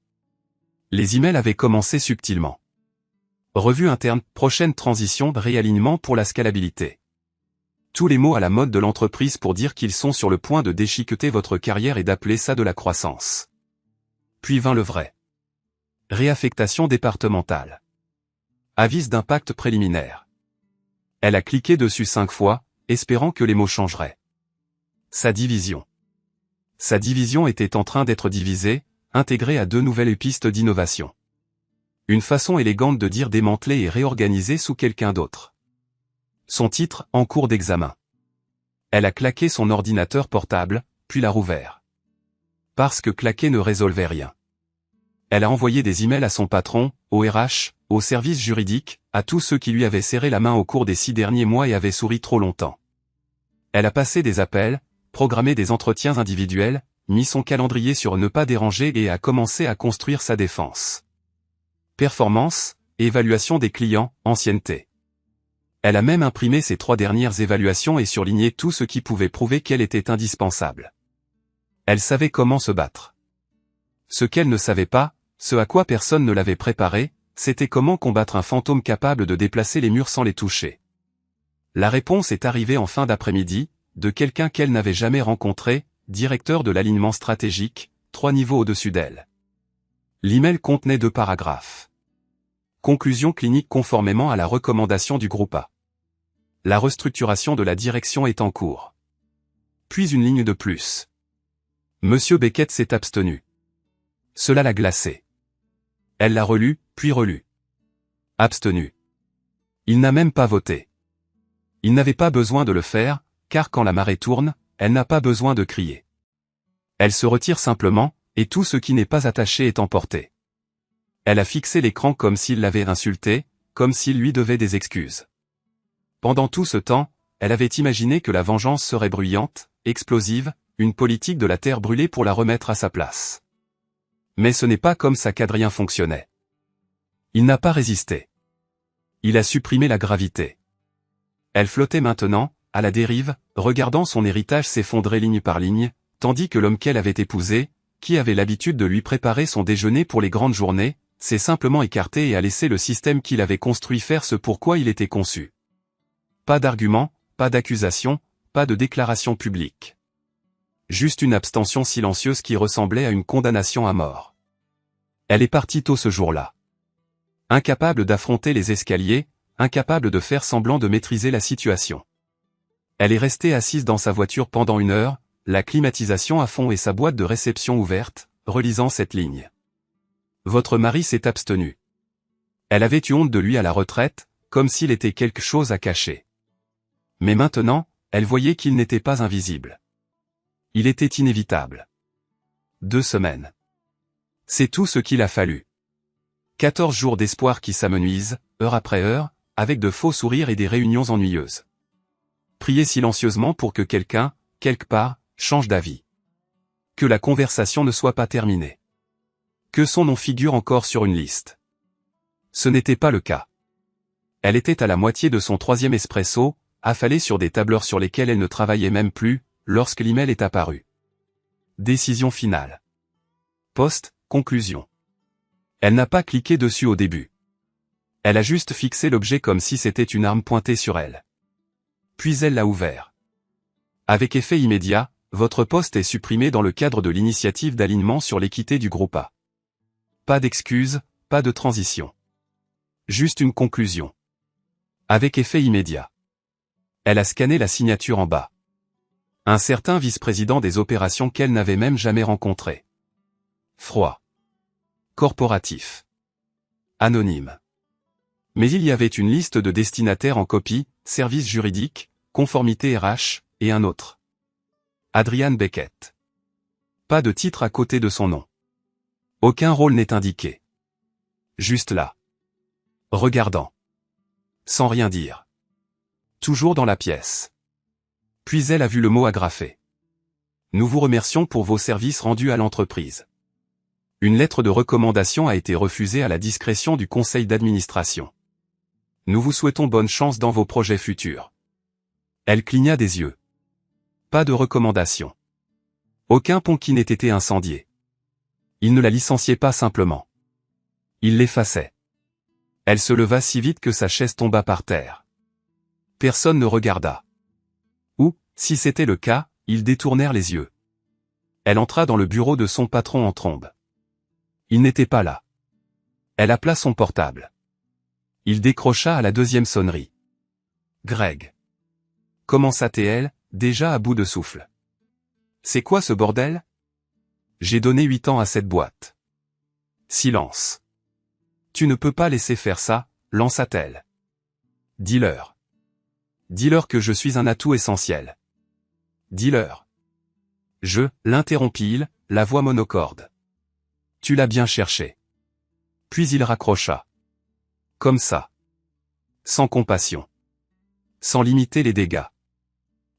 Les emails avaient commencé subtilement. Revue interne, prochaine transition, réalignement pour la scalabilité. Tous les mots à la mode de l'entreprise pour dire qu'ils sont sur le point de déchiqueter votre carrière et d'appeler ça de la croissance. Puis vint le vrai. Réaffectation départementale. Avis d'impact préliminaire. Elle a cliqué dessus 5 fois, espérant que les mots changeraient. Sa division. Sa division était en train d'être divisée, intégrée à 2 nouvelles pistes d'innovation. Une façon élégante de dire démanteler et réorganiser sous quelqu'un d'autre. Son titre, en cours d'examen. Elle a claqué son ordinateur portable, puis l'a rouvert. Parce que claquer ne résolvait rien. Elle a envoyé des emails à son patron, au RH, au service juridique, à tous ceux qui lui avaient serré la main au cours des 6 derniers mois et avaient souri trop longtemps. Elle a passé des appels, programmé des entretiens individuels, mis son calendrier sur ne pas déranger et a commencé à construire sa défense. Performance, évaluation des clients, ancienneté. Elle a même imprimé ses 3 dernières évaluations et surligné tout ce qui pouvait prouver qu'elle était indispensable. Elle savait comment se battre. Ce qu'elle ne savait pas, ce à quoi personne ne l'avait préparé, c'était comment combattre un fantôme capable de déplacer les murs sans les toucher. La réponse est arrivée en fin d'après-midi, de quelqu'un qu'elle n'avait jamais rencontré, directeur de l'alignement stratégique, 3 niveaux au-dessus d'elle. L'email contenait 2 paragraphes. Conclusion clinique conformément à la recommandation du groupe A. La restructuration de la direction est en cours. Puis une ligne de plus. Monsieur Beckett s'est abstenu. Cela l'a glacée. Elle l'a relu, puis relu. Abstenu. Il n'a même pas voté. Il n'avait pas besoin de le faire, car quand la marée tourne, elle n'a pas besoin de crier. Elle se retire simplement, et tout ce qui n'est pas attaché est emporté. Elle a fixé l'écran comme s'il l'avait insulté, comme s'il lui devait des excuses. Pendant tout ce temps, elle avait imaginé que la vengeance serait bruyante, explosive, une politique de la terre brûlée pour la remettre à sa place. Mais ce n'est pas comme ça qu'Adrien fonctionnait. Il n'a pas résisté. Il a supprimé la gravité. Elle flottait maintenant, à la dérive, regardant son héritage s'effondrer ligne par ligne, tandis que l'homme qu'elle avait épousé, qui avait l'habitude de lui préparer son déjeuner pour les grandes journées, s'est simplement écarté et a laissé le système qu'il avait construit faire ce pourquoi il était conçu. Pas d'argument, pas d'accusation, pas de déclaration publique. Juste une abstention silencieuse qui ressemblait à une condamnation à mort. Elle est partie tôt ce jour-là. Incapable d'affronter les escaliers, incapable de faire semblant de maîtriser la situation. Elle est restée assise dans sa voiture pendant 1 heure, la climatisation à fond et sa boîte de réception ouverte, relisant cette ligne. Votre mari s'est abstenu. Elle avait eu honte de lui à la retraite, comme s'il était quelque chose à cacher. Mais maintenant, elle voyait qu'il n'était pas invisible. Il était inévitable. 2 semaines. C'est tout ce qu'il a fallu. 14 jours d'espoir qui s'amenuisent, heure après heure, avec de faux sourires et des réunions ennuyeuses. Prier silencieusement pour que quelqu'un, quelque part, change d'avis. Que la conversation ne soit pas terminée. Que son nom figure encore sur une liste. Ce n'était pas le cas. Elle était à la moitié de son 3e espresso, affalée sur des tableurs sur lesquels elle ne travaillait même plus, lorsque l'email est apparu. Décision finale. Poste, conclusion. Elle n'a pas cliqué dessus au début. Elle a juste fixé l'objet comme si c'était une arme pointée sur elle. Puis elle l'a ouvert. Avec effet immédiat, votre poste est supprimé dans le cadre de l'initiative d'alignement sur l'équité du groupe A. Pas d'excuses, pas de transition. Juste une conclusion. Avec effet immédiat. Elle a scanné la signature en bas. Un certain vice-président des opérations qu'elle n'avait même jamais rencontré. Froid. Corporatif. Anonyme. Mais il y avait une liste de destinataires en copie, service juridique, conformité RH, et un autre. Adrian Beckett. Pas de titre à côté de son nom. Aucun rôle n'est indiqué. Juste là. Regardant. Sans rien dire. Toujours dans la pièce. Puis elle a vu le mot agrafé. Nous vous remercions pour vos services rendus à l'entreprise. Une lettre de recommandation a été refusée à la discrétion du conseil d'administration. Nous vous souhaitons bonne chance dans vos projets futurs. Elle cligna des yeux. Pas de recommandation. Aucun pont qui n'ait été incendié. Il ne la licenciait pas simplement. Il l'effaçait. Elle se leva si vite que sa chaise tomba par terre. Personne ne regarda. Ou, si c'était le cas, ils détournèrent les yeux. Elle entra dans le bureau de son patron en trombe. Il n'était pas là. Elle appela son portable. Il décrocha à la 2e sonnerie. Greg. Commença-t-elle, déjà à bout de souffle. C'est quoi ce bordel? J'ai donné 8 ans à cette boîte. Silence. Tu ne peux pas laisser faire ça, lança-t-elle. Dis-leur. Dis-leur que je suis un atout essentiel. Dis-leur. L'interrompit-il, la voix monocorde. Tu l'as bien cherché. Puis il raccrocha. Comme ça. Sans compassion. Sans limiter les dégâts.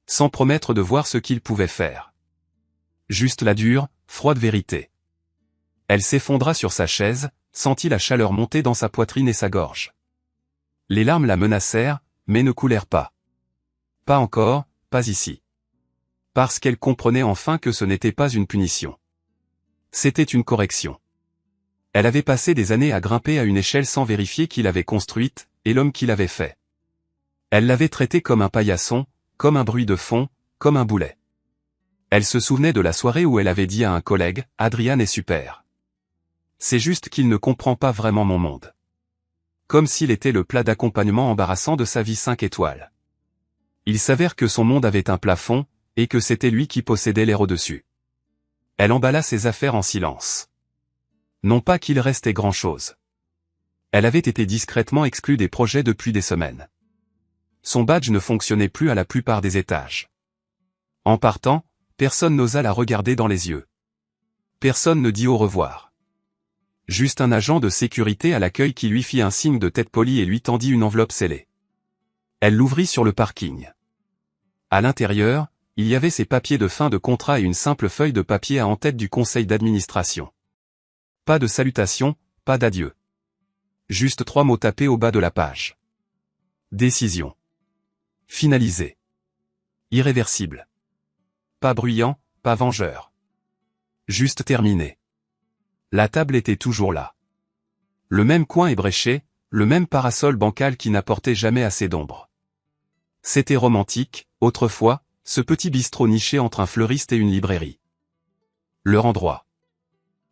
Sans promettre de voir ce qu'il pouvait faire. Juste la dure, froide vérité. Elle s'effondra sur sa chaise, sentit la chaleur monter dans sa poitrine et sa gorge. Les larmes la menacèrent, mais ne coulèrent pas. Pas encore, pas ici. Parce qu'elle comprenait enfin que ce n'était pas une punition. C'était une correction. Elle avait passé des années à grimper à une échelle sans vérifier qui l'avait construite, et l'homme qui l'avait fait. Elle l'avait traité comme un paillasson, comme un bruit de fond, comme un boulet. Elle se souvenait de la soirée où elle avait dit à un collègue, « Adrian est super. C'est juste qu'il ne comprend pas vraiment mon monde. » Comme s'il était le plat d'accompagnement embarrassant de sa vie 5 étoiles. Il s'avère que son monde avait un plafond, et que c'était lui qui possédait l'air au-dessus. Elle emballa ses affaires en silence. Non pas qu'il restait grand-chose. Elle avait été discrètement exclue des projets depuis des semaines. Son badge ne fonctionnait plus à la plupart des étages. En partant, personne n'osa la regarder dans les yeux. Personne ne dit au revoir. Juste un agent de sécurité à l'accueil qui lui fit un signe de tête polie et lui tendit une enveloppe scellée. Elle l'ouvrit sur le parking. À l'intérieur, il y avait ses papiers de fin de contrat et une simple feuille de papier à en tête du conseil d'administration. Pas de salutation, pas d'adieu. Juste 3 mots tapés au bas de la page. Décision. Finalisé. Irréversible. Pas bruyant, pas vengeur. Juste terminé. La table était toujours là. Le même coin ébréché, le même parasol bancal qui n'apportait jamais assez d'ombre. C'était romantique, autrefois, ce petit bistrot niché entre un fleuriste et une librairie. Leur endroit.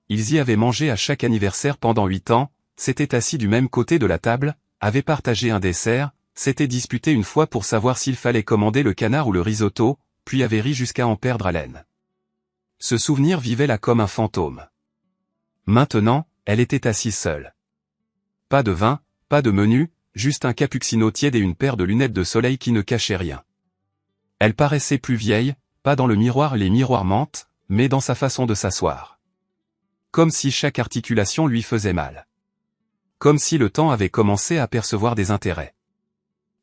Ils y avaient mangé à chaque anniversaire pendant 8 ans, s'étaient assis du même côté de la table, avaient partagé un dessert, s'étaient disputés une fois pour savoir s'il fallait commander le canard ou le risotto, puis avaient ri jusqu'à en perdre haleine. Ce souvenir vivait là comme un fantôme. Maintenant, elle était assise seule. Pas de vin, pas de menu, juste un cappuccino tiède et une paire de lunettes de soleil qui ne cachaient rien. Elle paraissait plus vieille, pas dans le miroir et les miroirs mentent, mais dans sa façon de s'asseoir. Comme si chaque articulation lui faisait mal. Comme si le temps avait commencé à percevoir des intérêts.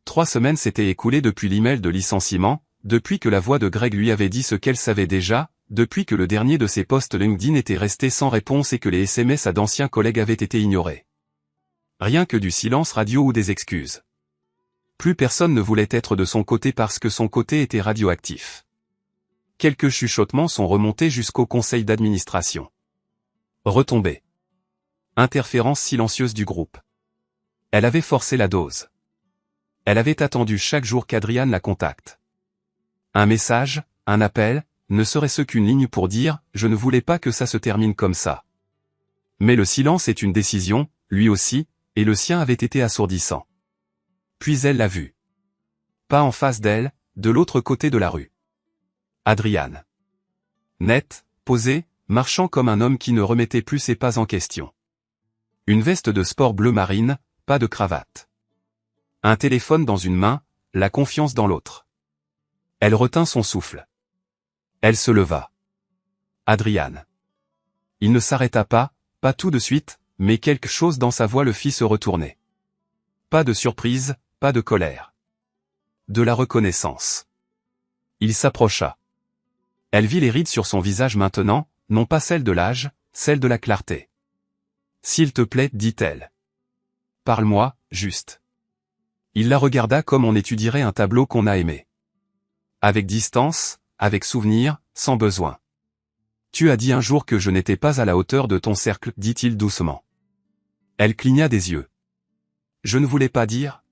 3 semaines s'étaient écoulées depuis l'email de licenciement, depuis que la voix de Greg lui avait dit ce qu'elle savait déjà, depuis que le dernier de ses posts LinkedIn était resté sans réponse et que les SMS à d'anciens collègues avaient été ignorés. Rien que du silence radio ou des excuses. Plus personne ne voulait être de son côté parce que son côté était radioactif. Quelques chuchotements sont remontés jusqu'au conseil d'administration. Retombée. Interférence silencieuse du groupe. Elle avait forcé la dose. Elle avait attendu chaque jour qu'Adrian la contacte. Un message, un appel, ne serait-ce qu'une ligne pour dire « Je ne voulais pas que ça se termine comme ça ». Mais le silence est une décision, lui aussi, et le sien avait été assourdissant. Puis elle l'a vu. Pas en face d'elle, de l'autre côté de la rue. Adrian. Net, posé, marchant comme un homme qui ne remettait plus ses pas en question. Une veste de sport bleu marine, pas de cravate. Un téléphone dans une main, la confiance dans l'autre. Elle retint son souffle. Elle se leva. Adrian. Il ne s'arrêta pas tout de suite, mais quelque chose dans sa voix le fit se retourner. Pas de surprise, pas de colère. De la reconnaissance. Il s'approcha. Elle vit les rides sur son visage maintenant, non pas celles de l'âge, celles de la clarté. S'il te plaît, dit-elle. Parle-moi, juste. Il la regarda comme on étudierait un tableau qu'on a aimé. Avec distance, avec souvenir, sans besoin. Tu as dit un jour que je n'étais pas à la hauteur de ton cercle, dit-il doucement. Elle cligna des yeux. Je ne voulais pas dire.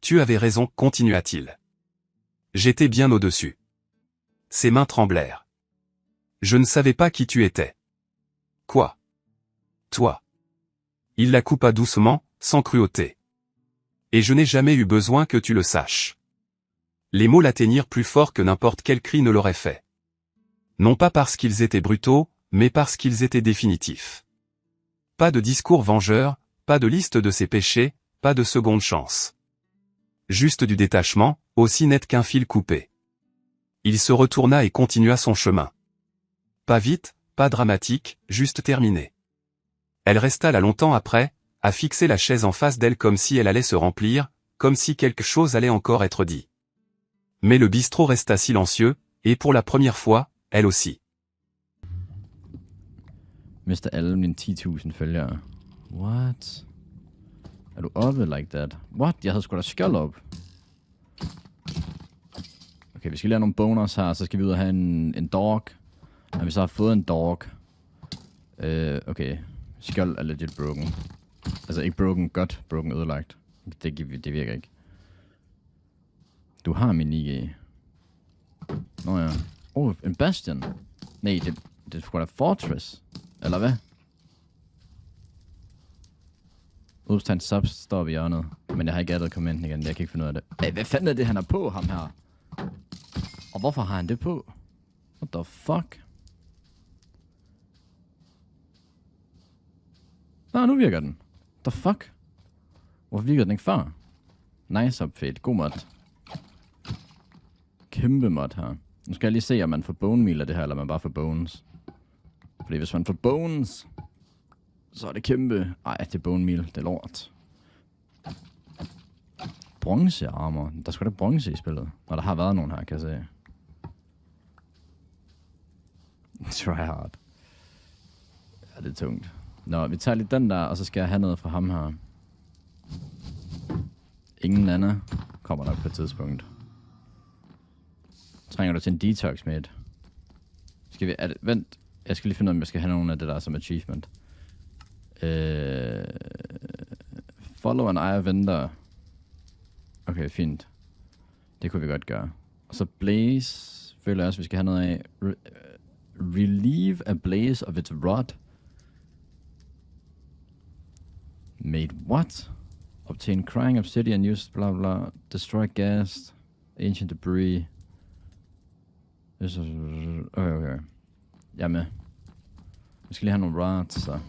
Tu avais raison, continua-t-il. J'étais bien au-dessus. Ses mains tremblèrent. Je ne savais pas qui tu étais. Quoi? Toi. Il la coupa doucement, sans cruauté. Et je n'ai jamais eu besoin que tu le saches. Les mots l'atteignirent plus fort que n'importe quel cri ne l'aurait fait. Non pas parce qu'ils étaient brutaux, mais parce qu'ils étaient définitifs. Pas de discours vengeur, pas de liste de ses péchés, pas de seconde chance. Juste du détachement, aussi net qu'un fil coupé. Il se retourna et continua son chemin. Pas vite, pas dramatique, juste terminé. Elle resta là longtemps après, à fixer la chaise en face d'elle comme si elle allait se remplir, comme si quelque chose allait encore être dit. Mais le bistrot resta silencieux, et pour la première fois, elle aussi. Mister alle mine 10.000 følgere. What? Er du oppe like that? What? Jeg havde sgu da skjold op. Okay, vi skal lære nogle bonus her, så skal vi ud og have en dog. Når vi så har fået en dog. Okay, skjold er legit broken. Altså ikke broken, godt broken, ødelagt. Det virker ikke. Du har min 9G. Nå ja. En bastion. Nej, det er sgu da fortress. Eller hvad? Udstand sub står ved hjørnet. Men jeg har ikke addet kommenten igen. Jeg kan ikke finde ud af det. Hey, hvad fanden er det, han har på, ham her? Og hvorfor har han det på? What the fuck? Nå, nu virker den. The fuck? Hvorfor virkede den ikke før? Nice upfade. God mod. Kæmpe mod her. Nu skal jeg lige se, om man får bone meal af det her, eller man bare får bones. Fordi hvis man får bones, så er det kæmpe. Ej, det er bone meal. Det er lort. Bronze armor. Der skal da bronze i spillet. Og der har været nogen her, kan jeg se. Try hard. Ja, det er tungt. Nå, vi tager lige den der, og så skal jeg have noget fra ham her. Ingen anden kommer nok på et tidspunkt. Trænger du til en detox, mate? Skal vi... vent. Jeg skal lige finde ud af, om jeg skal have nogen af det der som achievement. Follow an eye vendor. Okay, fint. Det kunne vi godt gøre. Og så Blaze, føler jeg også, vi skal have noget af. Relieve a Blaze of its rod. Made what? Obtain crying obsidian, use blah blah. Destroy gas. Ancient debris. Okay. Jeg er med. Vi skal lige have nogle rods, så.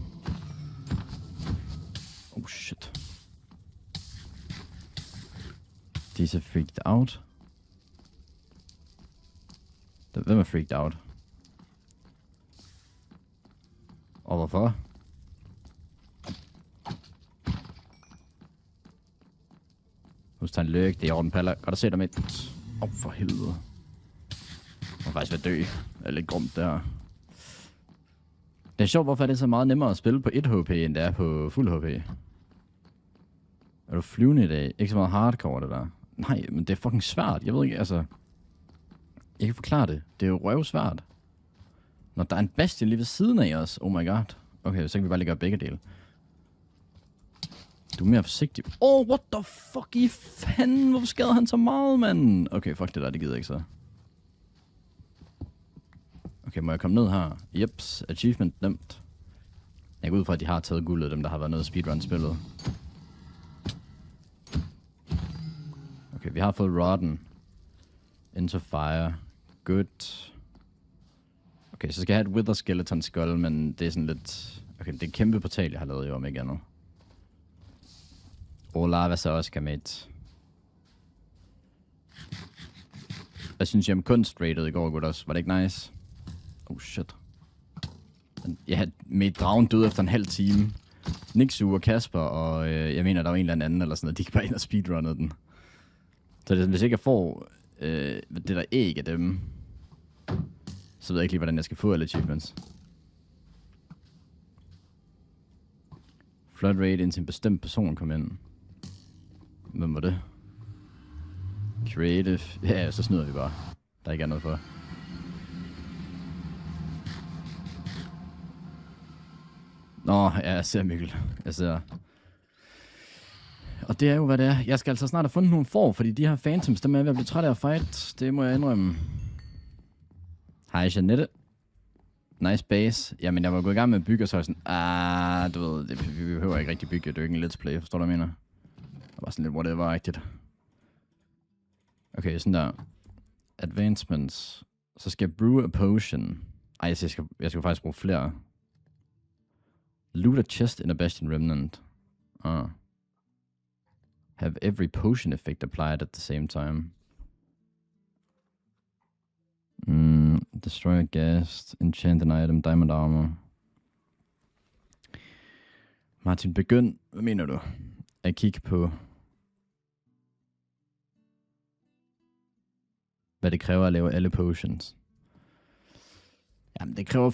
Oh shit. De er så freaked out. Hvem er freaked out? Og hvorfor? Husk tager en lykke, det er i orden, Paller. Godt at se dig med. For helvede. Jeg må faktisk være dø. Det er lidt grumt der. Det er sjovt, hvorfor er det så meget nemmere at spille på 1 HP, end det er på fuld HP. Er du flyvende i dag? Ikke så meget hardcore, det der. Nej, men det er fucking svært. Jeg ved ikke, altså... Jeg kan forklare det. Det er jo røvsvært. Når der er en bastion lige ved siden af os. Oh my god. Okay, så kan vi bare lige gøre begge dele. Du er mere forsigtig. What the fuck i fanden? Hvorfor skader han så meget, mand? Okay, fuck det der, det gider jeg ikke så. Okay, må jeg komme ned her? Jeps, achievement nemt. Jeg går ud fra, at de har taget guldet, dem der har været nede i speedrun-spillet. Okay, vi har fået rodden. Into fire. Good. Okay, så skal jeg have et Wither Skeleton Skull, men det er sådan lidt... Okay, det er en kæmpe portal, jeg har lavet i om ikke andet. Lava så også kan med. Jeg synes, jeg kunst rated i går, gutters. Var det ikke nice? Oh shit. Jeg havde med dragen død efter en halv time. Nixu og Kasper, og jeg mener, der var en eller anden eller sådan noget. De kan bare ind og speedrunnede den. Så det, hvis ikke jeg får det der æg af dem, så ved jeg ikke lige, hvordan jeg skal få alle achievements. Flood rate indtil en bestemt person kom ind. Hvem var det? Creative. Ja, så snyder vi bare. Der ikke er noget for. Nå, ja, jeg ser Mikkel. Jeg ser. Og det er jo, hvad det er. Jeg skal altså snart have fundet nogle får, fordi de her phantoms, dem er ved at blive træt af at fight. Det må jeg indrømme. Hej, Jeanette. Nice base. Jamen, jeg var gået i gang med at bygge, og så sådan, du ved, vi behøver ikke rigtig bygge. Det er jo ikke en let's play, forstår du, hvad jeg mener? Det var sådan lidt whatever-agtigt. Okay, sådan der. Advancements. Så skal jeg brew a potion. Ej, jeg skal faktisk bruge flere. Loot a chest in a bastion remnant. Have every potion effect applied at the same time. Destroy a ghast. Enchant an item. Diamond armor. Martin, begynd. Hvad mener du? At kigge på... hvad det kræver at lave alle potions. Jamen, det kræver